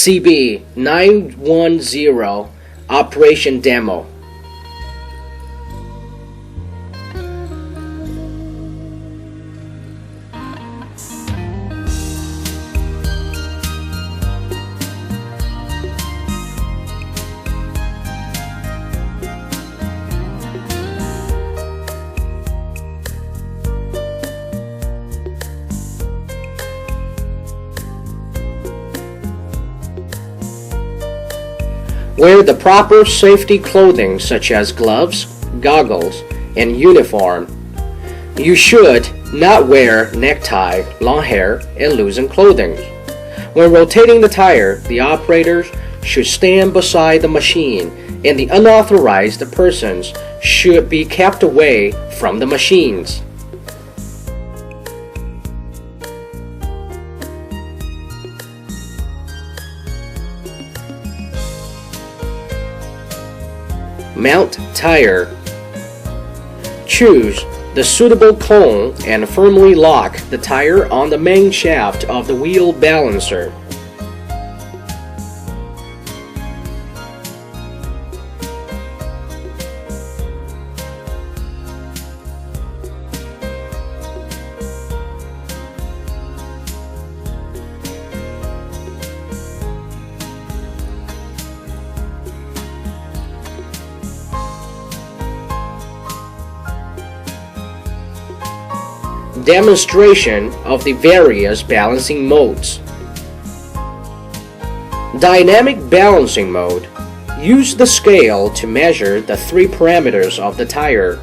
CB910 Operation Demo. Wear the proper safety clothing such as gloves, goggles, and uniform. You should not wear necktie, long hair, and loosened clothing. When rotating the tire, the operators should stand beside the machine, and the unauthorized persons should be kept away from the machines. Mount tire. Choose the suitable cone and firmly lock the tire on the main shaft of the wheel balancer. Demonstration of the various balancing modes. Dynamic balancing mode. Use the scale to measure the three parameters of the tire,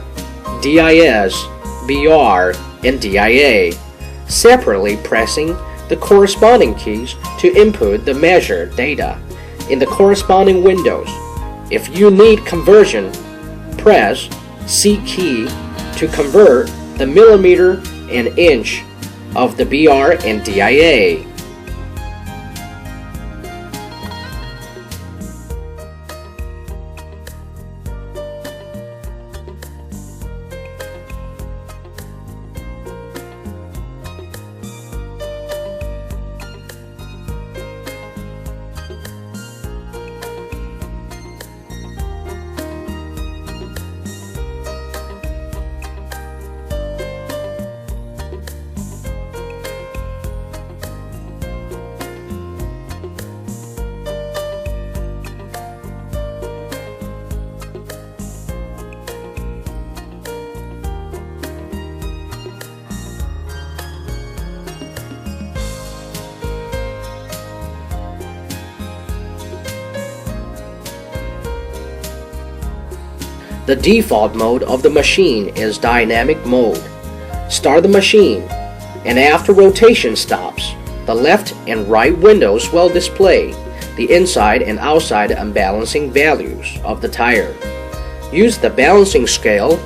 DIS, BR, and DIA, separately pressing the corresponding keys to input the measured data in the corresponding windows. If you need conversion, press C key to convert the millimeter and inch of the BR and DIA. The default mode of the machine is dynamic mode. Start the machine, and after rotation stops, the left and right windows will display the inside and outside unbalancing values of the tire. Use the balancing scale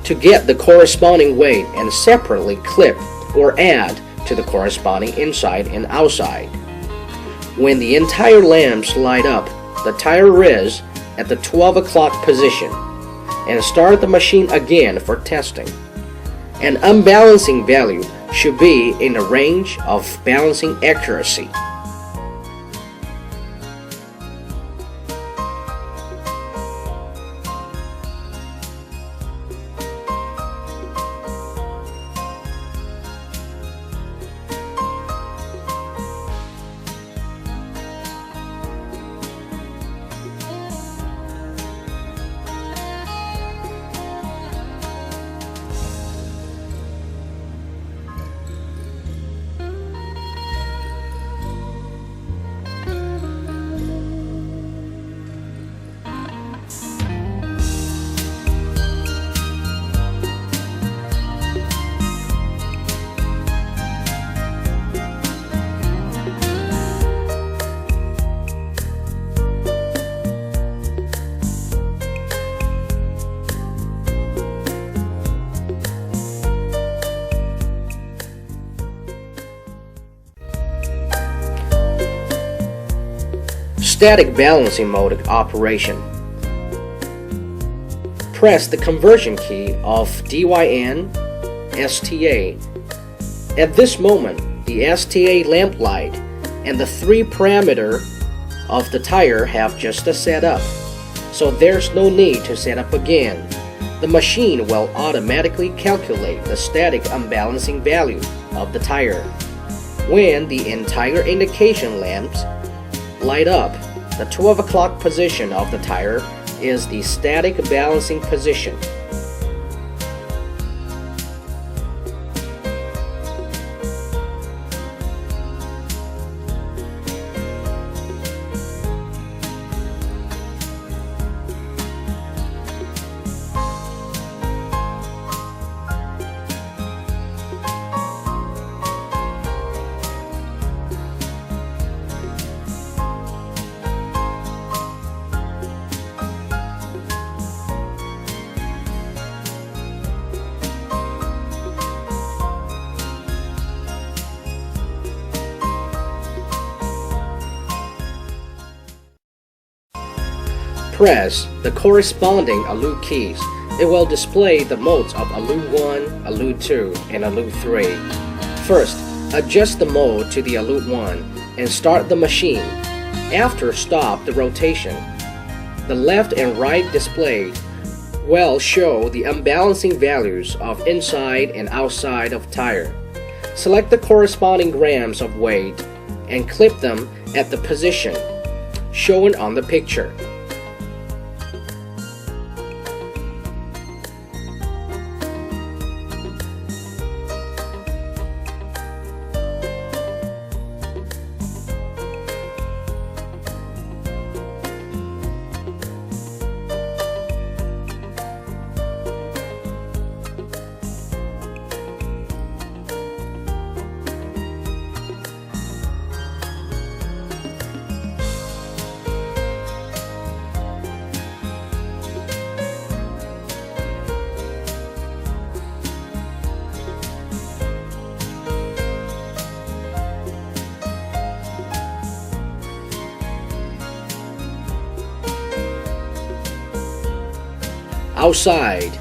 to get the corresponding weight and separately clip or add to the corresponding inside and outside. When the entire lamps light up, the tire is at the 12 o'clock position, and start the machine again for testing. An unbalancing value should be in a range of balancing accuracy. Static balancing mode operation. Press the conversion key of DYN STA. At this moment, the STA lamp light and the three parameter of the tire have just set up, so there's no need to set up again. The machine will automatically calculate the static unbalancing value of the tire. When the entire indication lamps light up, the 12 o'clock position of the tire is the static balancing position. Press the corresponding ALU keys. It will display the modes of ALU 1, ALU 2, and ALU 3. First, adjust the mode to the ALU 1 and start the machine. After stop the rotation, the left and right display will show the unbalancing values of inside and outside of tire. Select the corresponding grams of weight and clip them at the position shown on the picture. Outside,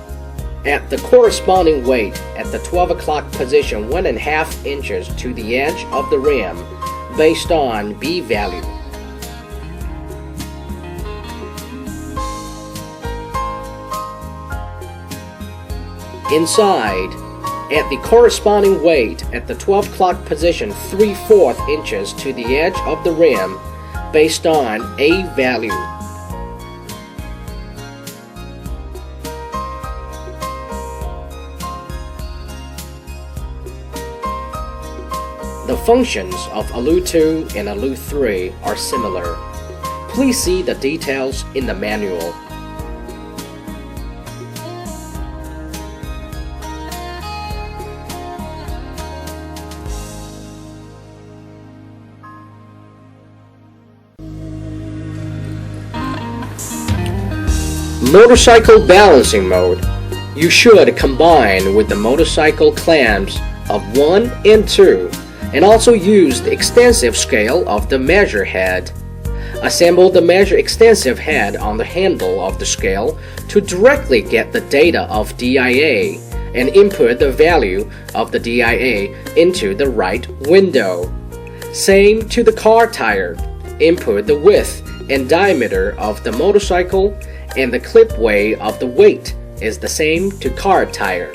at the corresponding weight at the 12 o'clock position 1.5 inches to the edge of the rim based on B value. Inside, at the corresponding weight at the 12 o'clock position 3/4 inches to the edge of the rim based on A value. The functions of ALU 2 and ALU 3 are similar. Please see the details in the manual. Motorcycle balancing mode. You should combine with the motorcycle clamps of 1 and 2 and also use the extensive scale of the measure head. Assemble the measure extensive head on the handle of the scale to directly get the data of DIA and input the value of the DIA into the right window. Same to the car tire. Input the width and diameter of the motorcycle, and the clip weight of the weight is the same to car tire.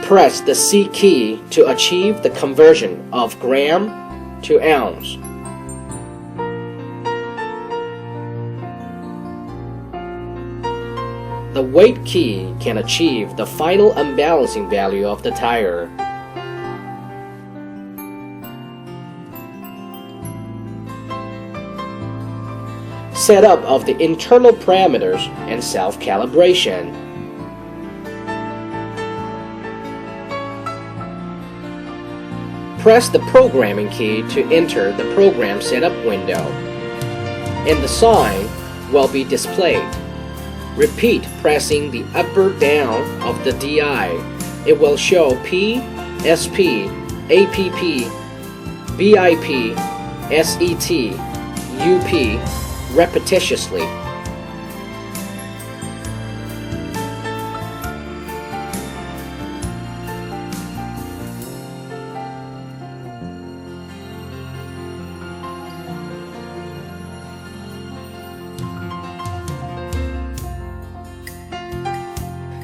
Press the C key to achieve the conversion of gram to ounce. The weight key can achieve the final unbalancing value of the tire. Setup of the internal parameters and self-calibration. Press the programming key to enter the program setup window, and the sign will be displayed. Repeat pressing the up or down of the DI. It will show P, SP, APP, BIP, SET, UP repetitiously.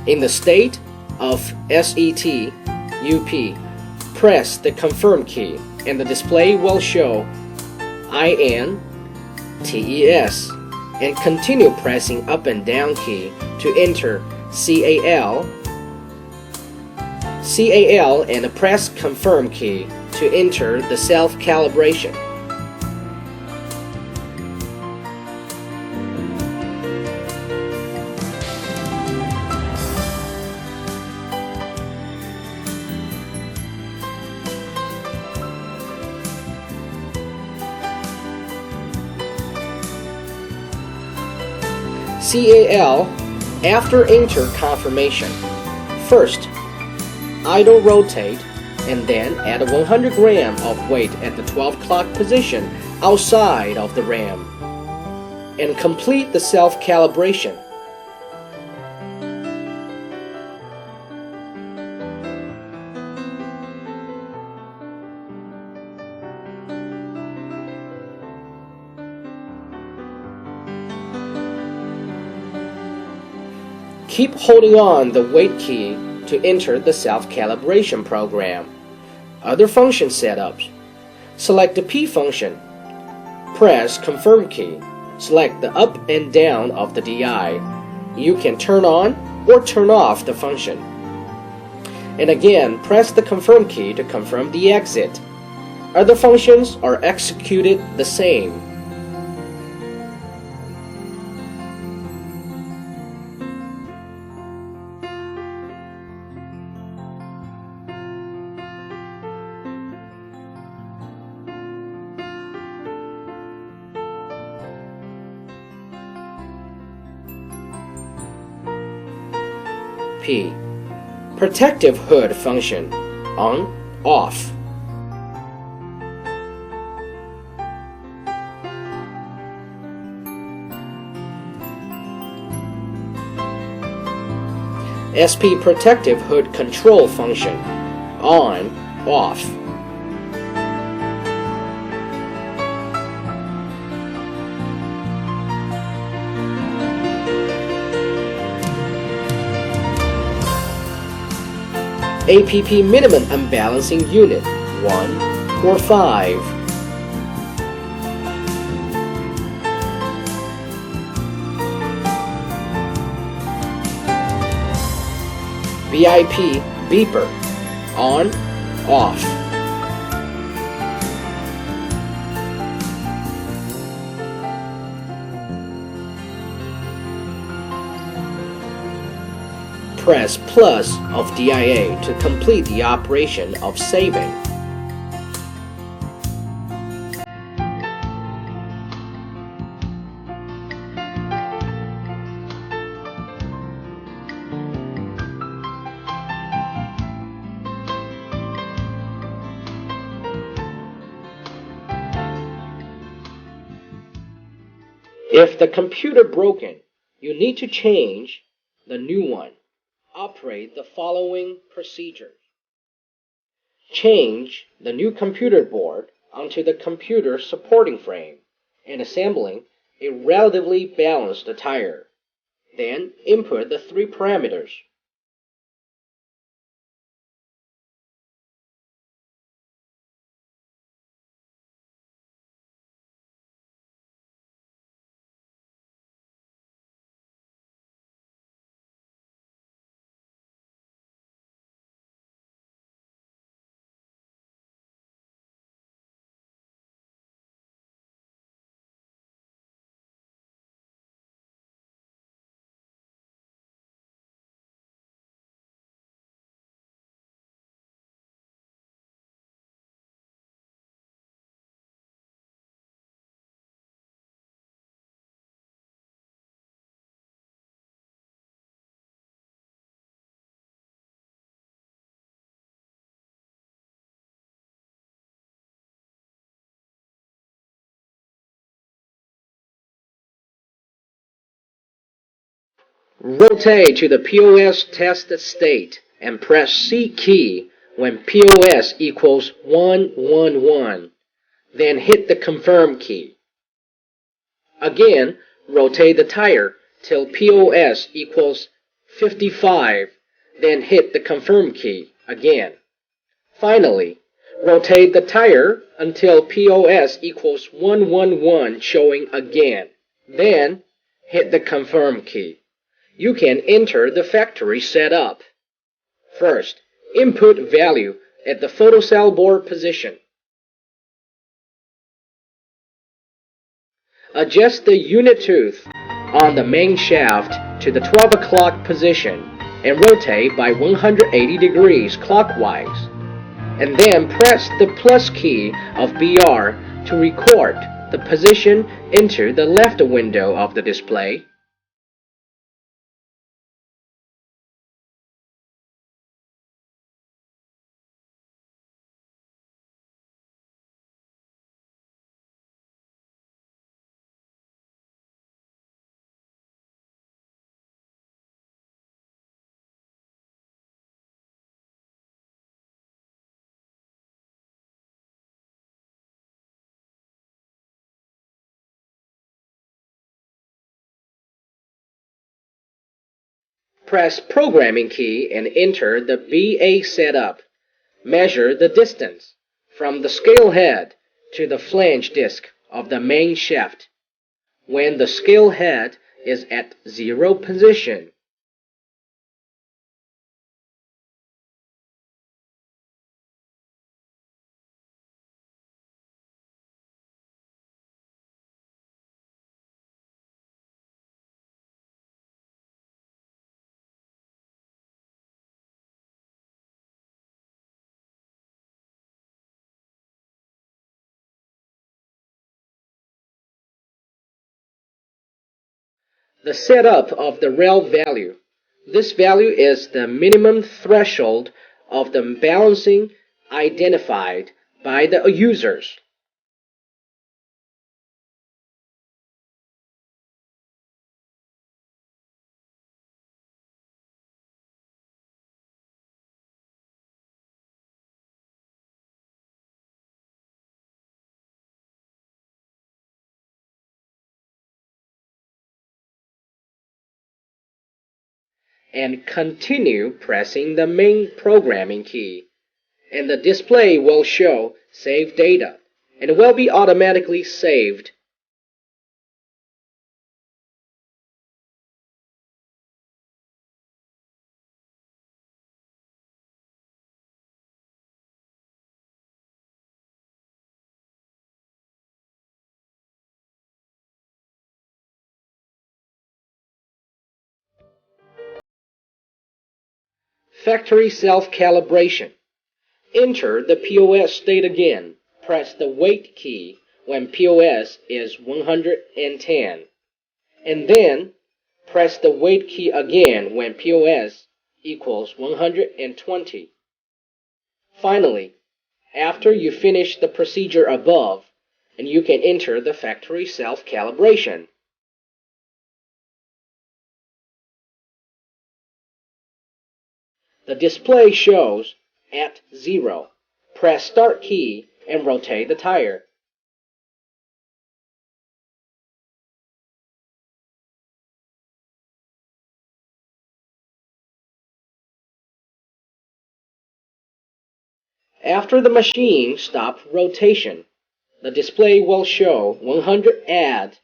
In the state of SET, UP, press the confirm key and the display will show IN, TES, and continue pressing up and down key to enter CAL, and press confirm key to enter the self-calibration. CAL after enter confirmation. First, idle rotate and then add 100 gram of weight at the 12 o'clock position outside of the ram and complete the self-calibration. Keep holding on the weight key to enter the self-calibration program. Other function setups. Select the P function. Press confirm key. Select the up and down of the DI. You can turn on or turn off the function. And again, press the confirm key to confirm the exit. Other functions are executed the same. P. Protective hood function on, off. SP protective hood control function on, off. APP minimum unbalancing unit 1 or 5. BIP beeper on, off. Press plus of DIA to complete the operation of saving. If the computer broken, you need to change the new one. Operate the following procedures. Change the new computer board onto the computer supporting frame and assembling a relatively balanced tire. Then input the 3 parameters. Rotate to the POS test state and press C key when POS equals 111. Then hit the confirm key. Again, rotate the tire till POS equals 55. Then hit the confirm key again. Finally, rotate the tire until POS equals 111 showing again. Then hit the confirm key. You can enter the factory setup. First, input value at the photocell board position. Adjust the unit tooth on the main shaft to the 12 o'clock position and rotate by 180 degrees clockwise. And then press the plus key of BR to record the position into the left window of the display. Press programming key and enter the BA setup. Measure the distance from the scale head to the flange disc of the main shaft. When the scale head is at 0 position, the setup of the rail value. This value is the minimum threshold of the balancing identified by the users. And continue pressing the main programming key, and the display will show save data and will be automatically saved. Factory self-calibration. Enter the POS state again. Press the wait key when POS is 110. And then press the wait key again when POS equals 120. Finally, after you finish the procedure above, and you can enter the factory self-calibration. The display shows at 0. Press start key and rotate the tire. After the machine stops rotation, the display will show 100 add.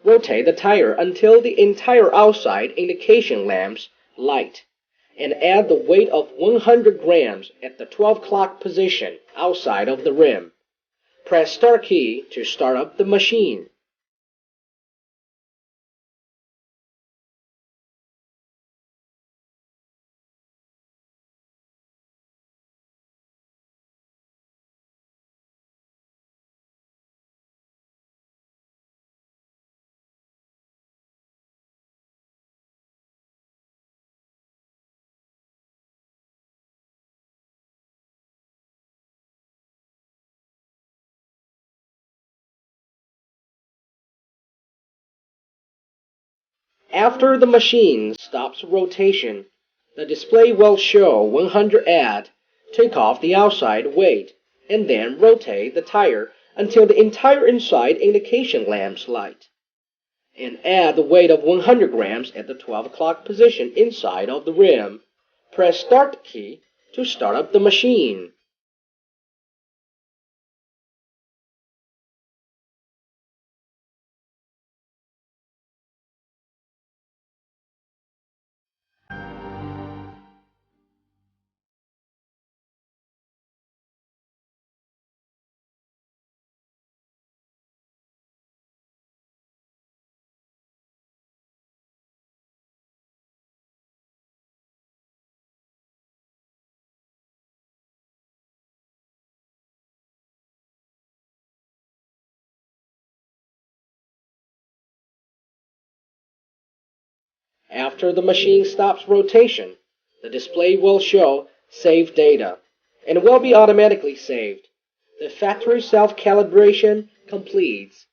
Rotate the tire until the entire outside indication lamps light, and add the weight of 100 grams at the 12 o'clock position outside of the rim. Press start key to start up the machine. After the machine stops rotation, the display will show 100 add, take off the outside weight, and then rotate the tire until the entire inside indication lamps light. And add the weight of 100 grams at the 12 o'clock position inside of the rim. Press Start key to start up the machine. After the machine stops rotation, the display will show Save Data and will be automatically saved. The factory self-calibration completes.